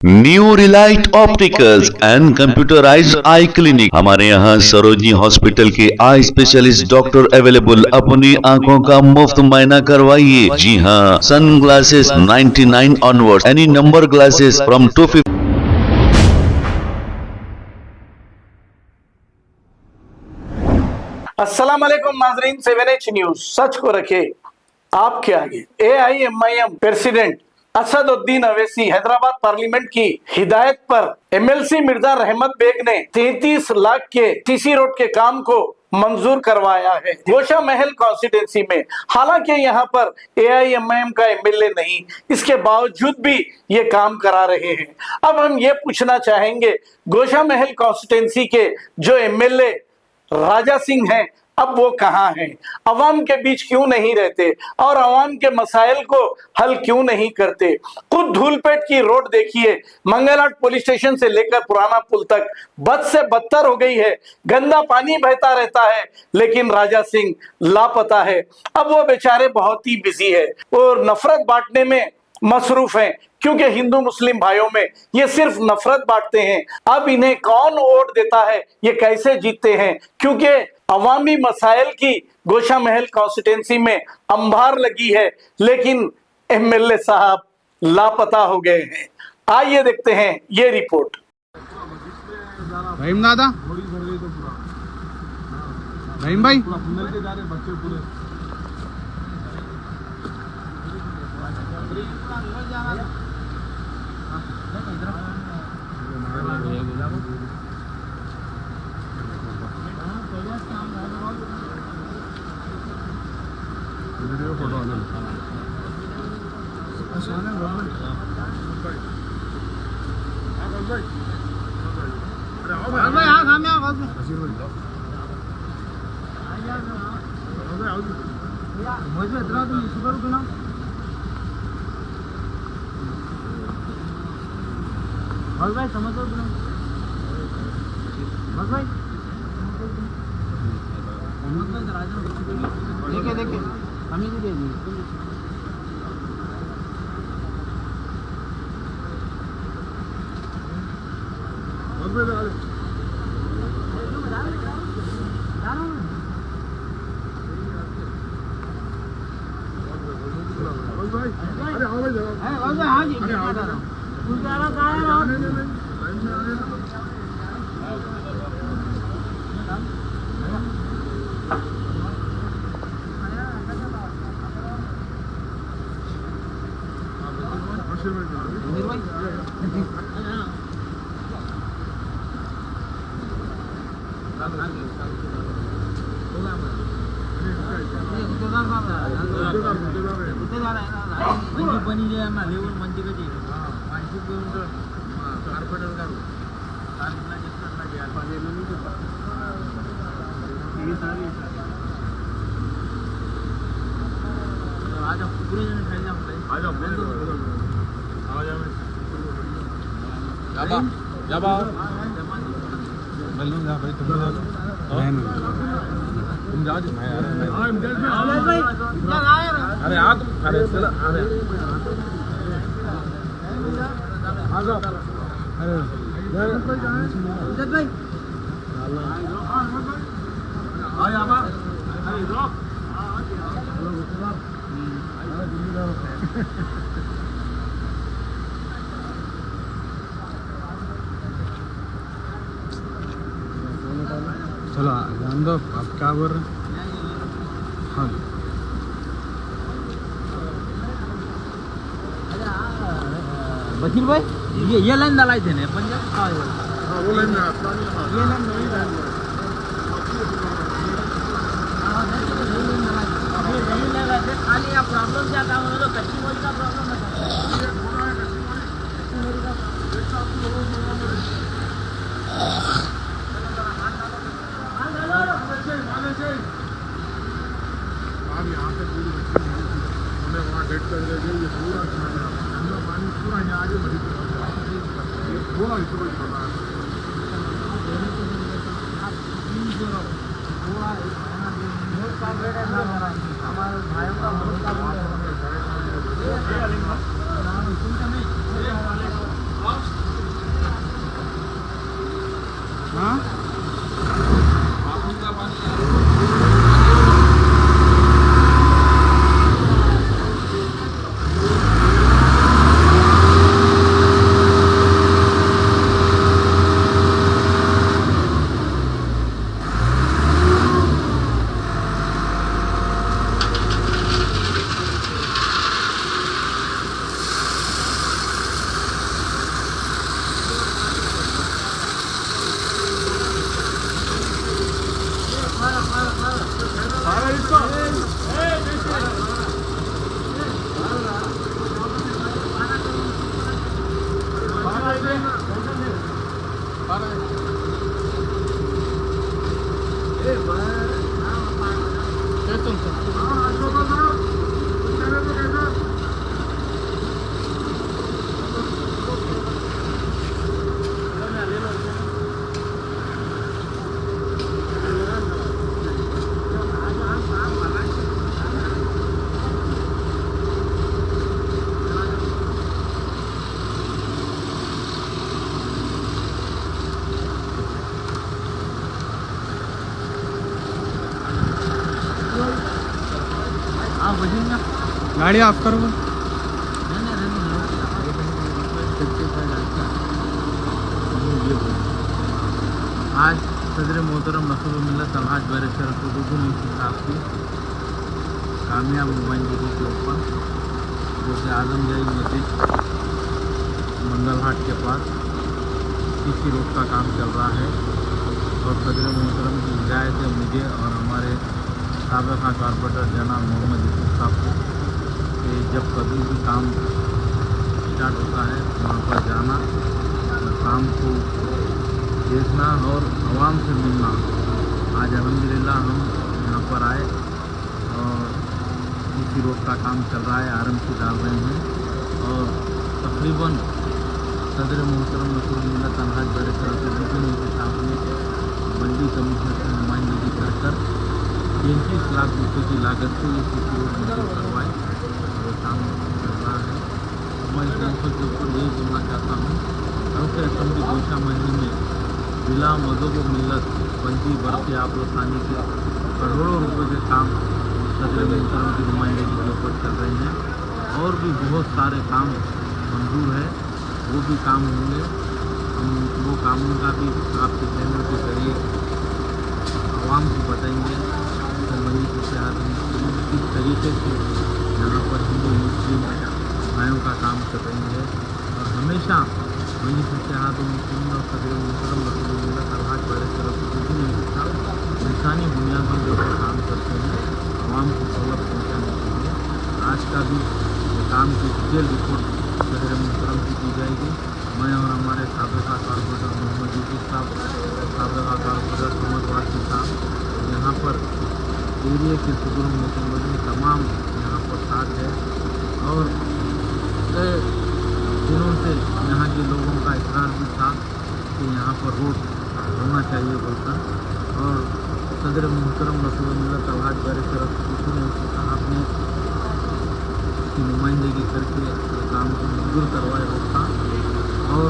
New Relight opticals and computerised I clinic. हमारे यहाँ Sarojini hospital के आई स्पेशलिस्ट डॉक्टर अवेलेबल। अपनी आंखों का मुफ्त मुआयना करवाइए। जी हाँ, sun glasses 99 onward, any number glasses from 250। अस्सलाम वालेकुम नाजरीन, 7H न्यूज सच को रखे आपके आगे। AIMIM president Asaduddin Owaisi Hyderabad parliament की हिदायत पर MLC मिर्जा रहमत बेग ने 33 लाख के TC रोड के काम को मंजूर करवाया है गोशा महल कॉन्स्टिट्यूंसी में। हालांकि यहाँ पर AIMIM का MLA नहीं, इसके बावजूद भी ये काम करा रहे हैं। अब हम ये पूछना चाहेंगे, गोशा महल कॉन्स्टिट्यूंसी के जो MLA राजा सिंह हैं, अब वो कहां हैं? अवाम के बीच क्यों नहीं रहते और अवाम के मसाइल को हल क्यों नहीं करते? खुद धूलपेट की रोड देखिए, मंगलहाट पुलिस स्टेशन से लेकर पुराना पुल तक बद से बदतर हो गई है। गंदा पानी बहता रहता है, लेकिन राजा सिंह लापता है। अब वो बेचारे बहुत ही बिजी है और नफरत बांटने में मसरूफ हैं, क्योंकि हिंदू मुस्लिम भाइयों में ये सिर्फ नफरत बांटते हैं। अब इन्हें कौन वोट देता है, ये कैसे जीतते हैं? क्योंकि अवामी मसाइल की गोशा महल कॉन्स्टिट्यूंसी में अंबार लगी है, लेकिन MLA साहब लापता हो गए हैं। आइए देखते हैं ये रिपोर्ट। रहीम दादा, रहीम भाई, फोटो आना भाई समझ लो बस भाई देखिए देखिए हमें भी दे दी हाँ जी बनी जे आम्हाला लेवल म्हणजे कधी माहिती घेऊन कार्पेटर काढू कार्पेटला जितना गया पाणी नहीं तो ये सारी आज आप पूरे जन खाई आप आज जाबा जाबा बल्लू जा भाई तुम जाओ मैं अरे आ तुम अरे चलो अरे आ जाओ अरे इज्जत भाई आ जा बा अरे रोक चलो जान दो आप क्या बोल रहे हैं? हाँ वकील भाई ये लाइन डालाई थे ना पंजाब। हाँ वो लाइन ये लाइन नहीं डाली खाली यहाँ प्रॉब्लम क्या था तो कच्ची मोड़ी का प्रॉब्लम है। आप यहाँ पे पूरी हमने वहाँ डेट कर रहे ये पूरा पानी पूरा यहाँ आगे बढ़ी थोड़ा इसको छोड़ा हमारे भाइयों का भरोसा गाड़ी ऑफ करो। आज सदर मोहतरम नसरुल मिल्लत अलहाज बैरिस्टर असदुद्दीन ओवैसी साहब की कामयाब नुमाइंदगी के ऊपर जो कि आजमगढ़ मस्जिद मंगल हाट के पास सीसी रोड का काम चल रहा है और सदर मोहतरम की हिदायत है मुझे और हमारे साबिक़ा कॉर्पोरेटर जनाब मोहम्मद यूसुफ साहब को कि जब कभी भी काम स्टार्ट होता है वहाँ पर जाना और काम को देखना और आवाम से मिलना। आज अल्हम्दुलिल्लाह हम यहाँ पर आए और सीसी रोड का काम चल रहा है, आरएमसी डाल रहे हैं और तकरीबन सदर मोहतरम नसरुल मिल्लत अलहाज बैरिस्टर असदुद्दीन ओवैसी साहब ने बल्दी कमिश्नर की नुमाइंदगी कर 33 लाख रुपये की लागत से ये सीसी रोड मंजूर करवाए। ये काम चल रहा है। मैं इस अवसर के ऊपर यही बोलना चाहता हूँ क्योंकि असम्बली गोशा महीने में जिला मजहब मिल्लत बल्दी बरसी आबरोसानी के करोड़ों रुपए के काम सदर मोहतरम की नुमाइंदगी के ऊपर चल रहे हैं और भी बहुत सारे काम मंजूर है, वो भी काम होंगे। हम वो कामों का भी आपके चैनल के जरिए आवाम को बताएंगे। तो मरीज से आदमी किस तरीके से यहाँ पर हिंदू मुस्लिम भाइयों का काम कर रही है और हमेशा मरीज से मुस्लिम और सदर मोहतरम नसरुल मिल्लत अलहाज बैरिस्टर असदुद्दीन ओवैसी साहब इंसानी बुनियादों के ऊपर काम करते हैं आवाम को सहूलत पहुँचाने के लिए। आज का भी काम की डिटेल रिपोर्ट सदर मोहतरम की जाएगी। मैं और हमारे साबिक़ा कॉर्पोरेटर मोहम्मद यूसुफ साहब और साबिक़ा कॉर्पोरेटर समद वासी साहब यहाँ पर एरिया के सदर मोहतरम तमाम यहाँ पर साथ है और कई दिनों से यहाँ के लोगों का इकरार भी था कि यहाँ पर रोड होना चाहिए बोलकर और सदर मोहतरम नसरुल मिल्लत अलहाज बैरिस्टर असदुद्दीन ओवैसी साहब ने की नुमाइंदगी करके काम को मंजूर करवाए रोड का और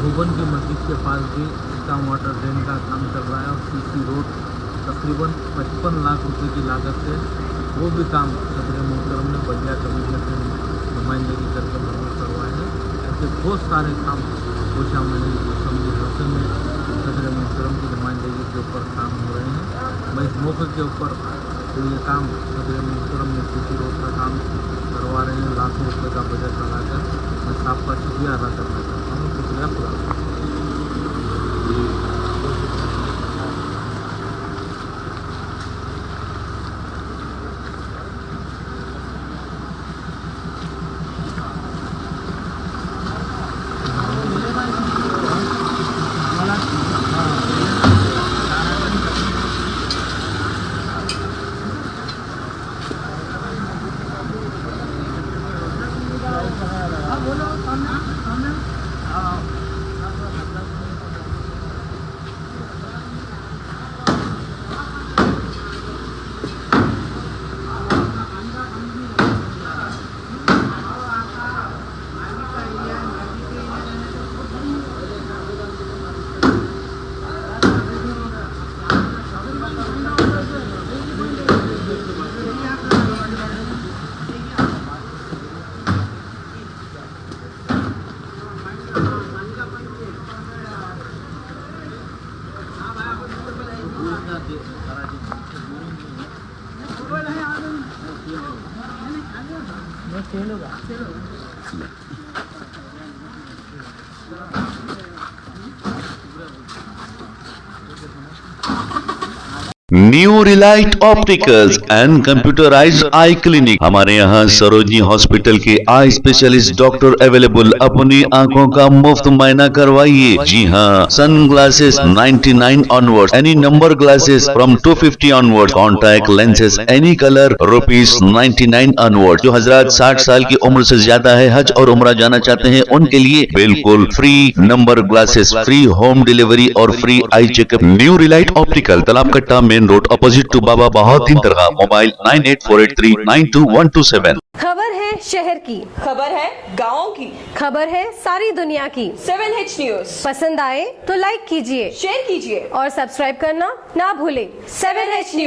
भुवन की मस्जिद के पास भी स्टॉर्म वाटर ड्रेन का काम चल रहा है और सीसी रोड तकरीबन 55 लाख रुपए की लागत से वो भी काम सदर मोहतरम ने बल्दिया कमिश्नर से नुमाइंदगी करके मंजूर करवाए हैं। ऐसे बहुत सारे काम गोशा असम्बली हसन में सदर मोहतरम की नुमाइंदगी के ऊपर काम हो रहे हैं। मैं इस मौके के ऊपर तो ये काम सदर मोहतरम ने सीसी रोड का काम करवा रहे हैं। लाखों रुपये का बजट लगाकर मैं साहब का शुक्रिया अदा करना चाहता हूँ। शुक्रिया खुदा। New Relight opticals and computerised I clinic. हमारे यहाँ सरोजनी हॉस्पिटल के आई स्पेशलिस्ट डॉक्टर अवेलेबल। अपनी आंखों का मुफ्त मुआयना करवाइए। जी हाँ, sun glasses 99 onward, any number glasses from 250 onward, contact lenses any colour ₹99 onward. जो हजरात 60 साल की उम्र से ज्यादा है, हज और उम्रा जाना चाहते हैं, उनके लिए बिल्कुल free number glasses, free home delivery और free eye checkup. New Relight Optical, Talab Katta, main road, opposite to Baba Bahauddin दरगाह। मोबाइल 9848392127। खबर है शहर की, खबर है गाँव की, खबर है सारी दुनिया की। 7H न्यूज पसंद आए तो लाइक कीजिए, शेयर कीजिए और सब्सक्राइब करना ना भूलें। 7H news.